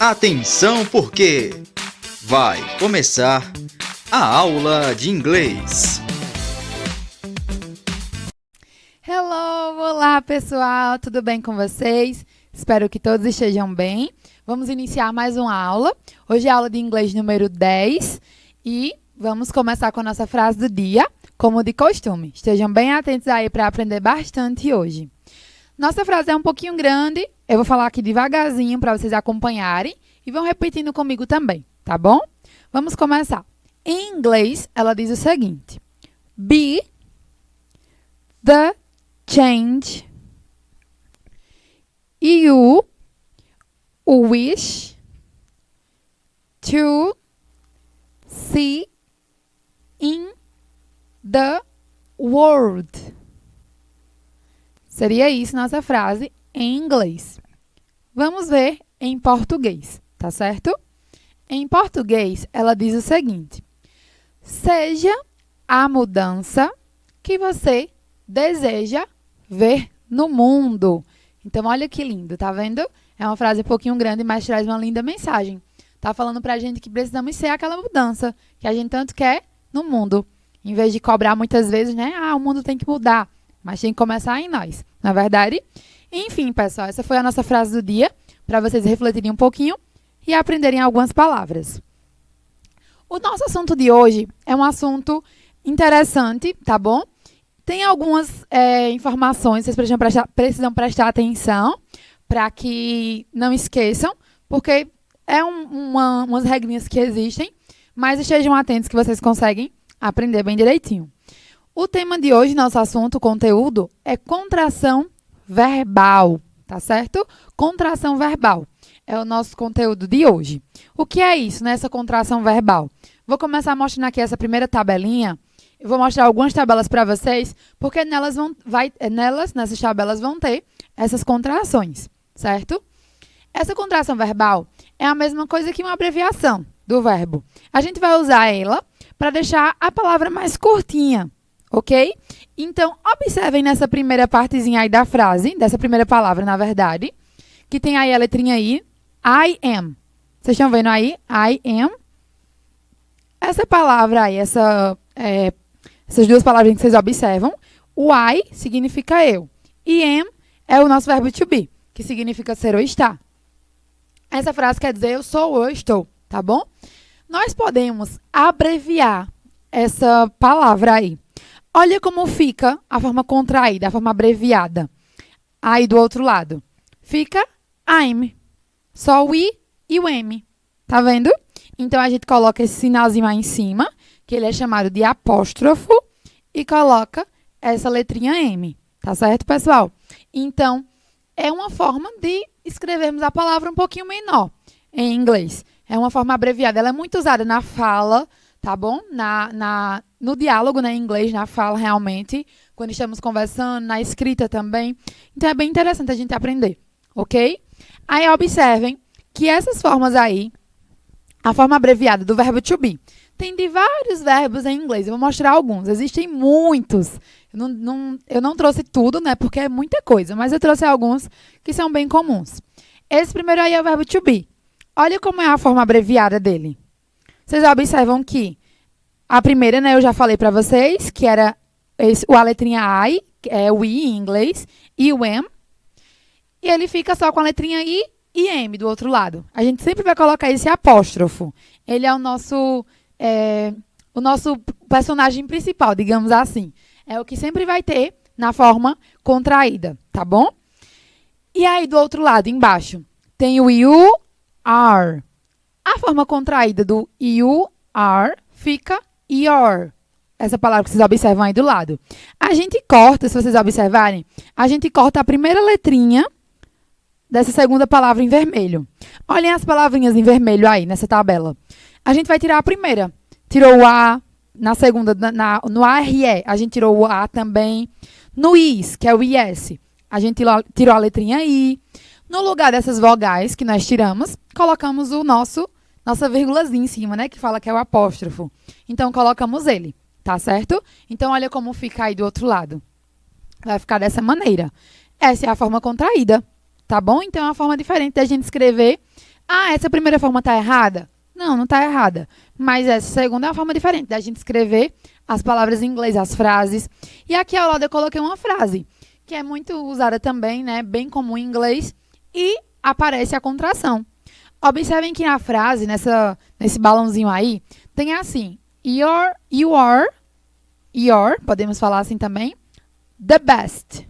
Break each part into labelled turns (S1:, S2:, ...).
S1: Atenção, porque vai começar a aula de inglês.
S2: Hello! Olá, pessoal! Tudo bem com vocês? Espero que todos estejam bem. Vamos iniciar mais uma aula. Hoje é a aula de inglês número 10 e vamos começar com a nossa frase do dia, como de costume. Estejam bem atentos aí para aprender bastante hoje. Nossa frase é um pouquinho grande, eu vou falar aqui devagarzinho para vocês acompanharem e vão repetindo comigo também, tá bom? Vamos começar. Em inglês, ela diz o seguinte: Be the change you wish to see in the world. Seria isso nossa frase em inglês. Vamos ver em português, tá certo? Em português, ela diz o seguinte: seja a mudança que você deseja ver no mundo. Então, olha que lindo, tá vendo? É uma frase um pouquinho grande, mas traz uma linda mensagem. Tá falando pra gente que precisamos ser aquela mudança que a gente tanto quer no mundo. Em vez de cobrar muitas vezes, né? O mundo tem que mudar. Mas tem que começar em nós, não é verdade? Enfim, pessoal, essa foi a nossa frase do dia, para vocês refletirem um pouquinho e aprenderem algumas palavras. O nosso assunto de hoje é um assunto interessante, tá bom? Tem algumas informações, vocês precisam prestar atenção para que não esqueçam, porque é umas regrinhas que existem, mas estejam atentos que vocês conseguem aprender bem direitinho. O tema de hoje, nosso assunto, conteúdo, é contração verbal, tá certo? Contração verbal é o nosso conteúdo de hoje. O que é isso, né, essa contração verbal? Vou começar mostrando aqui essa primeira tabelinha. Eu vou mostrar algumas tabelas para vocês, porque nessas tabelas vão ter essas contrações, certo? Essa contração verbal é a mesma coisa que uma abreviação do verbo. A gente vai usar ela para deixar a palavra mais curtinha. Ok? Então, observem nessa primeira partezinha aí da frase, dessa primeira palavra, na verdade, que tem aí a letrinha I am. Vocês estão vendo aí? I am. Essa palavra aí, essas duas palavras que vocês observam, o I significa eu. E am é o nosso verbo to be, que significa ser ou estar. Essa frase quer dizer eu sou ou eu estou, tá bom? Nós podemos abreviar essa palavra aí. Olha como fica a forma contraída, a forma abreviada. Aí do outro lado. Fica I'm. Só o I e o M. Tá vendo? Então, a gente coloca esse sinalzinho aí em cima, que ele é chamado de apóstrofo, e coloca essa letrinha M. Tá certo, pessoal? Então, é uma forma de escrevermos a palavra um pouquinho menor em inglês. É uma forma abreviada. Ela é muito usada na fala, tá bom? No diálogo, né, em inglês, na fala, realmente, quando estamos conversando, na escrita também. Então, é bem interessante a gente aprender, ok? Aí, observem que essas formas aí, a forma abreviada do verbo to be, tem de vários verbos em inglês. Eu vou mostrar alguns. Existem muitos. Eu não trouxe tudo, né, porque é muita coisa, mas eu trouxe alguns que são bem comuns. Esse primeiro aí é o verbo to be. Olha como é a forma abreviada dele. Vocês observam que a primeira, né, eu já falei para vocês, que era a letrinha I, é o I em inglês, e o am. E ele fica só com a letrinha I e M do outro lado. A gente sempre vai colocar esse apóstrofo. Ele é o nosso personagem principal, digamos assim. É o que sempre vai ter na forma contraída, tá bom? E aí, do outro lado, embaixo, tem o you are. A forma contraída do you are fica your. Essa palavra que vocês observam aí do lado. A gente corta, se vocês observarem, a gente corta a primeira letrinha dessa segunda palavra em vermelho. Olhem as palavrinhas em vermelho aí, nessa tabela. A gente vai tirar a primeira. Tirou o A, na segunda, no ARE, a gente tirou o A também. No IS, que é o IS, a gente tirou a letrinha I. No lugar dessas vogais que nós tiramos, colocamos nossa vírgulazinha em cima, né? Que fala que é o apóstrofo. Então, colocamos ele, tá certo? Então, olha como fica aí do outro lado. Vai ficar dessa maneira. Essa é a forma contraída, tá bom? Então, é uma forma diferente da gente escrever Ah, essa primeira forma está errada? Não, não está errada. Mas essa segunda é uma forma diferente da gente escrever as palavras em inglês, as frases. E aqui ao lado eu coloquei uma frase, que é muito usada também, né? Bem comum em inglês. E aparece a contração. Observem que na frase, nesse balãozinho aí, tem assim, you are, podemos falar assim também, the best.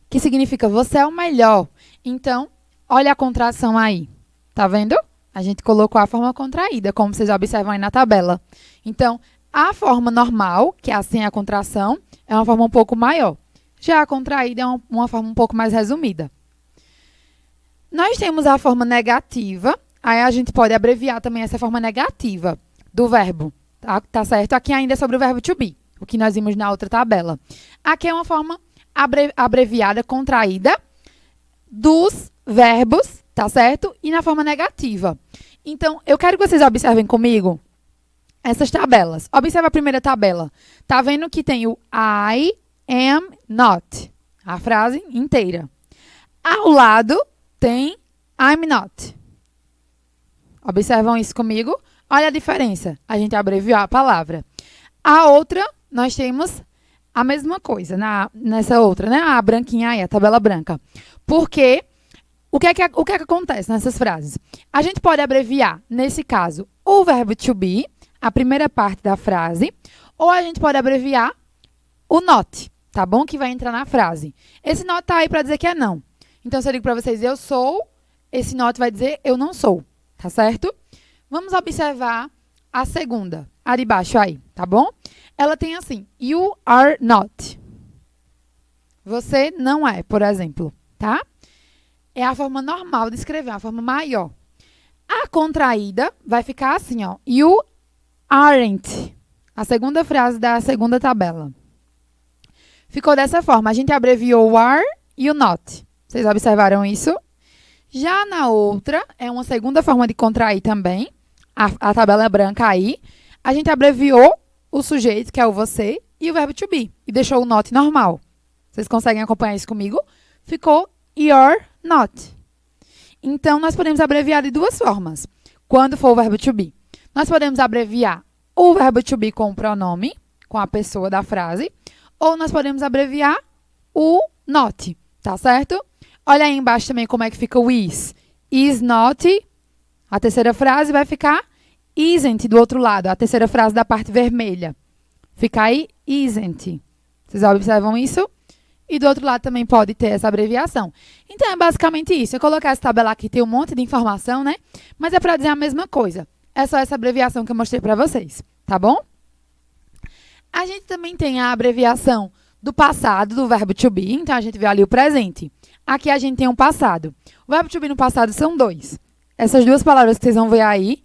S2: Que significa você é o melhor. Então, olha a contração aí. Tá vendo? A gente colocou a forma contraída, como vocês observam aí na tabela. Então, a forma normal, que é assim a contração, é uma forma um pouco maior. Já a contraída é uma forma um pouco mais resumida. Nós temos a forma negativa. Aí a gente pode abreviar também essa forma negativa do verbo. Tá certo? Aqui ainda é sobre o verbo to be, o que nós vimos na outra tabela. Aqui é uma forma abreviada, contraída, dos verbos, tá certo? E na forma negativa. Então, eu quero que vocês observem comigo essas tabelas. Observe a primeira tabela. Tá vendo que tem o I am not. A frase inteira. Ao lado tem I'm not. Observam isso comigo? Olha a diferença. A gente abreviou a palavra. A outra, nós temos a mesma coisa nessa outra, né? A branquinha aí, a tabela branca. Porque o que é que acontece nessas frases? A gente pode abreviar, nesse caso, o verbo to be, a primeira parte da frase, ou a gente pode abreviar o not, tá bom? Que vai entrar na frase. Esse not tá aí para dizer que é não. Então, se eu digo para vocês eu sou, esse not vai dizer eu não sou, tá certo? Vamos observar a segunda, a de baixo aí, tá bom? Ela tem assim, you are not. Você não é, por exemplo, tá? É a forma normal de escrever, a forma maior. A contraída vai ficar assim, ó. You aren't. A segunda frase da segunda tabela. Ficou dessa forma. A gente abreviou o are e o not. Vocês observaram isso? Já na outra, é uma segunda forma de contrair também. A tabela branca aí. A gente abreviou o sujeito, que é o você, e o verbo to be. E deixou o not normal. Vocês conseguem acompanhar isso comigo? Ficou you're not. Então, nós podemos abreviar de duas formas. Quando for o verbo to be. Nós podemos abreviar o verbo to be com o pronome, com a pessoa da frase. Ou nós podemos abreviar o not. Tá certo? Olha aí embaixo também como é que fica o is. Is not. A terceira frase vai ficar isn't do outro lado. A terceira frase da parte vermelha. Fica aí isn't. Vocês observam isso? E do outro lado também pode ter essa abreviação. Então, é basicamente isso. Eu coloquei essa tabela aqui, tem um monte de informação, né? Mas é para dizer a mesma coisa. É só essa abreviação que eu mostrei para vocês, tá bom? A gente também tem a abreviação do passado, do verbo to be. Então, a gente vê ali o presente. Aqui a gente tem um passado. O verbo to be no passado são dois. Essas duas palavras que vocês vão ver aí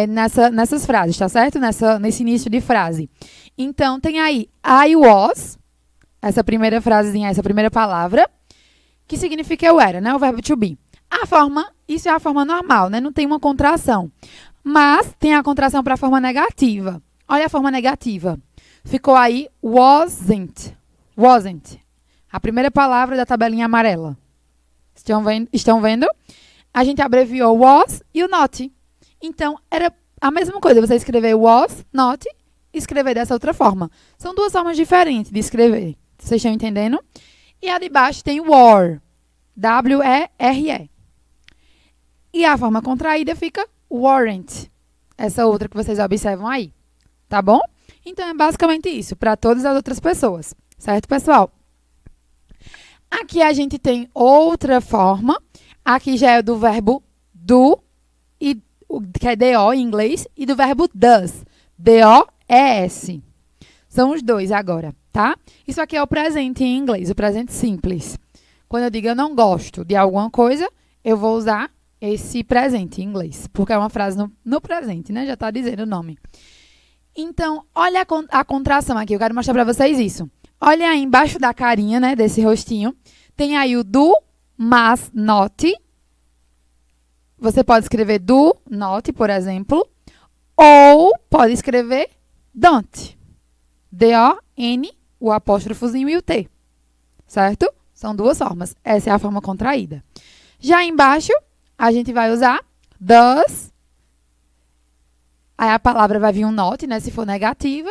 S2: nessas frases, tá certo? Nesse início de frase. Então, tem aí I was, essa primeira frasezinha, essa primeira palavra, que significa eu era, né? O verbo to be. Isso é a forma normal, né? Não tem uma contração. Mas tem a contração para a forma negativa. Olha a forma negativa. Ficou aí wasn't. Wasn't. A primeira palavra da tabelinha amarela. Estão vendo? A gente abreviou was e o not. Então, era a mesma coisa. Você escrever was, not, e escrever dessa outra forma. São duas formas diferentes de escrever. Vocês estão entendendo? E a de baixo tem were. W-E-R-E. E a forma contraída fica weren't. Essa outra que vocês observam aí. Tá bom? Então, é basicamente isso. Para todas as outras pessoas. Certo, pessoal? Aqui a gente tem outra forma. Aqui já é do verbo do, que é do em inglês, e do verbo does. D-O-E-S. São os dois agora, tá? Isso aqui é o presente em inglês, o presente simples. Quando eu digo eu não gosto de alguma coisa, eu vou usar esse presente em inglês. Porque é uma frase no presente, né? Já tá dizendo o nome. Então, olha a contração aqui. Eu quero mostrar pra vocês isso. Olha aí embaixo da carinha, né? Desse rostinho. Tem aí o do, mas, not. Você pode escrever do, not, por exemplo. Ou pode escrever don't. D-O-N, o apóstrofozinho e o T. Certo? São duas formas. Essa é a forma contraída. Já embaixo, a gente vai usar does. Aí a palavra vai vir um not, né, se for negativa.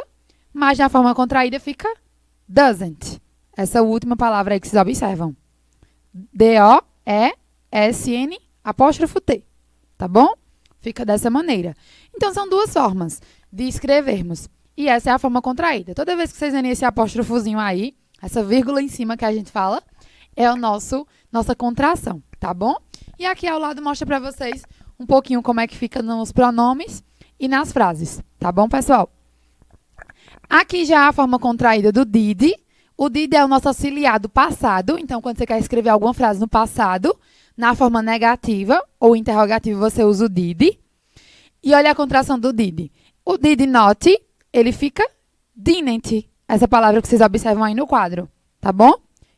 S2: Mas na forma contraída fica doesn't. Essa última palavra aí que vocês observam. D-O-E-S-N apóstrofo T. Tá bom? Fica dessa maneira. Então, são duas formas de escrevermos. E essa é a forma contraída. Toda vez que vocês verem esse apóstrofozinho aí, essa vírgula em cima que a gente fala, é nossa contração, tá bom? E aqui ao lado mostra pra vocês um pouquinho como é que fica nos pronomes e nas frases. Tá bom, pessoal? Aqui já a forma contraída do did. O did é o nosso auxiliar do passado. Então, quando você quer escrever alguma frase no passado, na forma negativa ou interrogativa, você usa o did. E olha a contração do did. O did not, ele fica didn't. Essa palavra que vocês observam aí no quadro. Tá bom?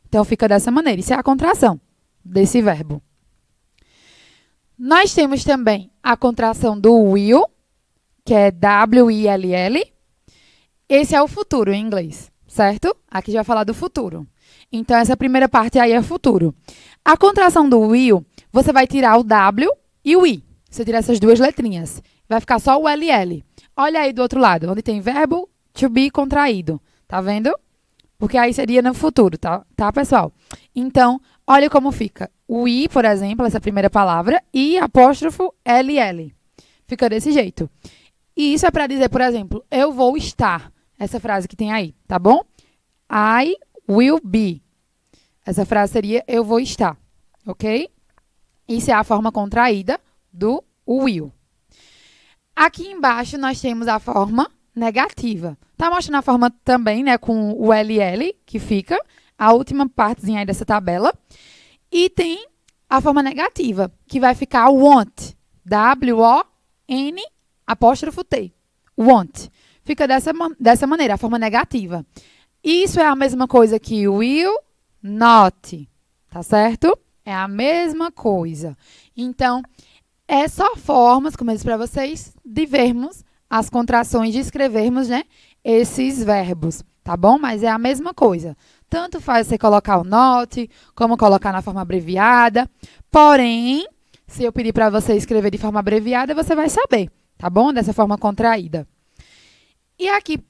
S2: Então, fica dessa maneira. Isso é a contração desse verbo. Nós temos também a contração do will, que é W-I-L-L. Esse é o futuro em inglês, certo? Aqui já vai falar do futuro. Então, essa primeira parte aí é futuro. A contração do will, você vai tirar o W e o I. Você tira essas duas letrinhas. Vai ficar só o LL. Olha aí do outro lado, onde tem verbo to be contraído. Tá vendo? Porque aí seria no futuro, tá, pessoal? Então, olha como fica. O I, por exemplo, essa primeira palavra, I apóstrofo LL. Fica desse jeito. E isso é para dizer, por exemplo, eu vou estar. Essa frase que tem aí, tá bom? I will be. Essa frase seria eu vou estar, ok? Isso é a forma contraída do will. Aqui embaixo nós temos a forma negativa. Tá mostrando a forma também, né, com o LL, que fica a última partezinha aí dessa tabela. E tem a forma negativa, que vai ficar want. W-O-N apóstrofo T. Want. Fica dessa maneira, a forma negativa. Isso é a mesma coisa que will not. Tá certo? É a mesma coisa. Então, é só formas, como eu disse para vocês, de vermos as contrações, de escrevermos, né, esses verbos, tá bom? Mas é a mesma coisa. Tanto faz você colocar o not, como colocar na forma abreviada. Porém, se eu pedir para você escrever de forma abreviada, você vai saber, tá bom? Dessa forma contraída. E aqui,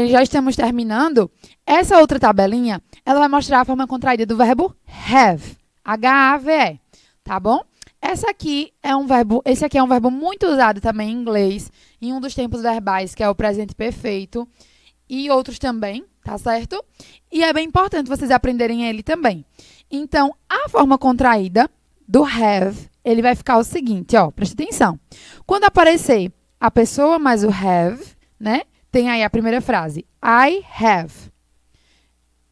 S2: já estamos terminando. Essa outra tabelinha, ela vai mostrar a forma contraída do verbo have. H-A-V-E, tá bom? Esse aqui é um verbo muito usado também em inglês, em um dos tempos verbais, que é o presente perfeito, e outros também, tá certo? E é bem importante vocês aprenderem ele também. Então, a forma contraída do have, ele vai ficar o seguinte, ó, presta atenção. Quando aparecer a pessoa mais o have, né, tem aí a primeira frase, I have.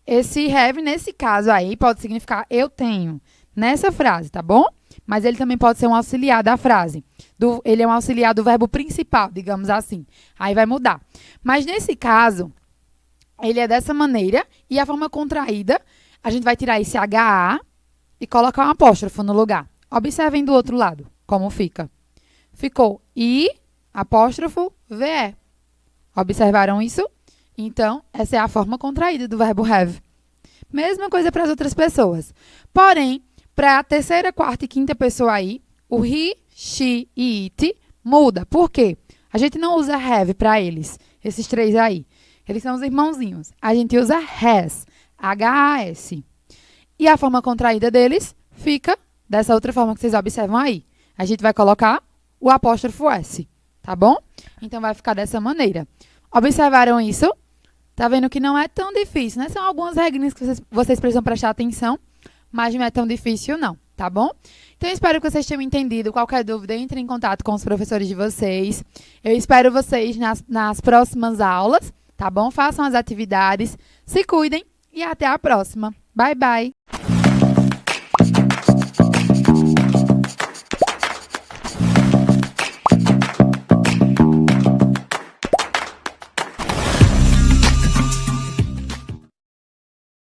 S2: Esse have, nesse caso aí, pode significar eu tenho, nessa frase, tá bom? Mas ele também pode ser um auxiliar da frase. Ele é um auxiliar do verbo principal, digamos assim. Aí vai mudar. Mas nesse caso, ele é dessa maneira. E a forma contraída, a gente vai tirar esse HA e colocar um apóstrofo no lugar. Observem do outro lado como fica. Ficou I, apóstrofo, VE. Observaram isso? Então, essa é a forma contraída do verbo have. Mesma coisa para as outras pessoas. Porém, para a terceira, quarta e quinta pessoa aí, o he, she e it muda. Por quê? A gente não usa have para eles, esses três aí. Eles são os irmãozinhos. A gente usa has, H-A-S. E a forma contraída deles fica dessa outra forma que vocês observam aí. A gente vai colocar o apóstrofo S, tá bom? Então, vai ficar dessa maneira. Observaram isso? Tá vendo que não é tão difícil, né? São algumas regrinhas que vocês precisam prestar atenção. Mas não é tão difícil não, tá bom? Então, eu espero que vocês tenham entendido. Qualquer dúvida, entre em contato com os professores de vocês. Eu espero vocês nas próximas aulas, tá bom? Façam as atividades, se cuidem e até a próxima. Bye, bye!